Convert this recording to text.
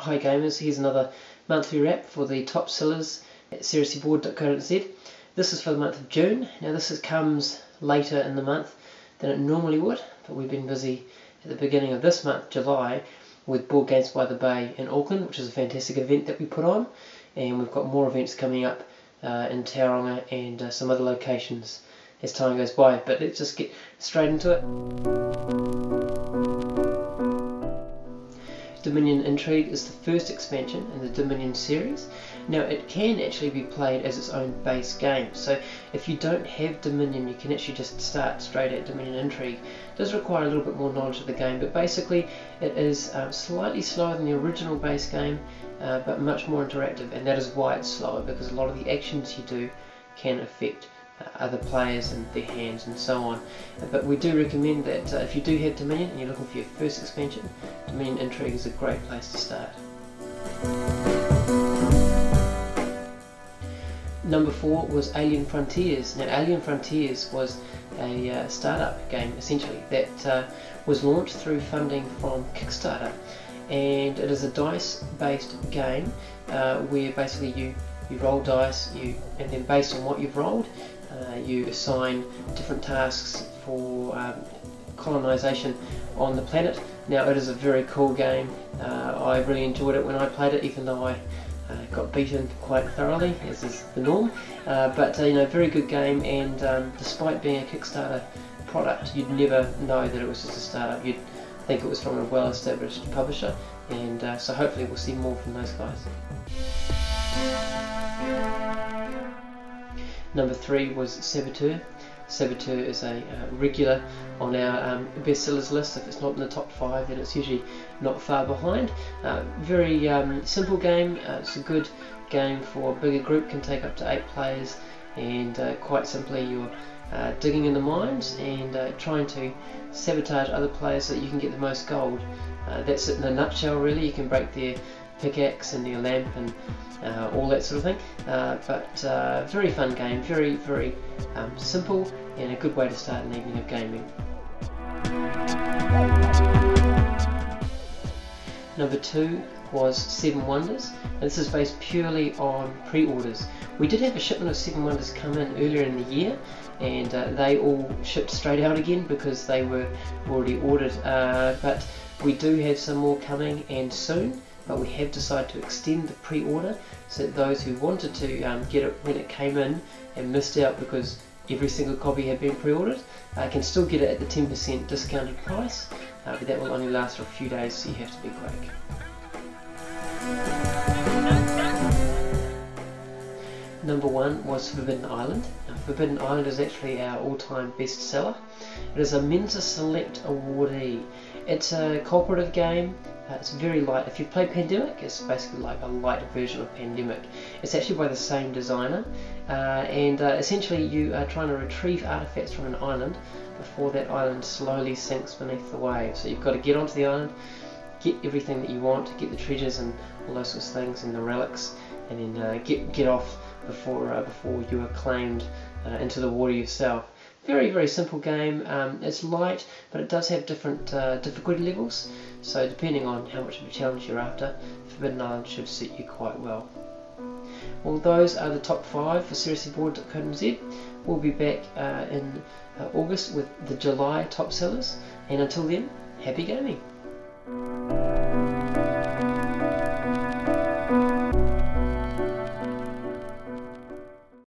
Hi gamers, here's another monthly wrap for the top sellers at seriouslybored.co.nz. This is for the month of June. Now this comes later in the month than it normally would, but we've been busy at the beginning of this month, July, with Board Games by the Bay in Auckland, which is a fantastic event that we put on, and we've got more events coming up in Tauranga and some other locations as time goes by. But let's just get straight into it. Dominion Intrigue is the first expansion in the Dominion series. Now it can actually be played as its own base game, so if you don't have Dominion you can actually just start straight at Dominion Intrigue. It does require a little bit more knowledge of the game, but basically it is slightly slower than the original base game, but much more interactive, and that is why it's slower, because a lot of the actions you do can affect other players and their hands and so on. But we do recommend that if you do have Dominion and you're looking for your first expansion, Dominion Intrigue is a great place to start. Number 4 was Alien Frontiers. Now Alien Frontiers was a startup game essentially that was launched through funding from Kickstarter, and it is a dice based game where basically you roll dice, and then based on what you've rolled you assign different tasks for colonisation on the planet. Now it is a very cool game. I really enjoyed it when I played it, even though I got beaten quite thoroughly, as is the norm. But very good game, and despite being a Kickstarter product, you'd never know that it was just a startup. You'd think it was from a well-established publisher, and so hopefully we'll see more from those guys. Number 3 was Saboteur. Saboteur is a regular on our bestsellers list. If it's not in the top 5, then it's usually not far behind. Very simple game. It's a good game for a bigger group, can take up to 8 players, and quite simply you're digging in the mines and trying to sabotage other players so that you can get the most gold. That's it in a nutshell really. You can break their pickaxe and their lamp and all that sort of thing, but very fun game, very simple, and a good way to start an evening of gaming. Number 2 was Seven Wonders, and this is based purely on pre-orders. We did have a shipment of Seven Wonders come in earlier in the year, and they all shipped straight out again because they were already ordered, but we do have some more coming, and soon. But we have decided to extend the pre-order so that those who wanted to get it when it came in and missed out because every single copy had been pre-ordered can still get it at the 10% discounted price, but that will only last for a few days, so you have to be quick. Number 1 was Forbidden Island. Now, Forbidden Island is actually our all-time bestseller. It is a Mensa Select awardee. It's a cooperative game. It's very light. If you've played Pandemic, it's basically like a light version of Pandemic. It's actually by the same designer, and essentially you are trying to retrieve artifacts from an island before that island slowly sinks beneath the waves. So you've got to get onto the island, get everything that you want, get the treasures and all those sorts of things and the relics, and then get off before you are claimed into the water yourself. Very simple game. It's light, but it does have different difficulty levels, so depending on how much of a challenge you're after, Forbidden Island should suit you quite well. Well, those are the top 5 for seriouslybored.co.nz. We'll be back in August with the July top sellers, and until then, happy gaming!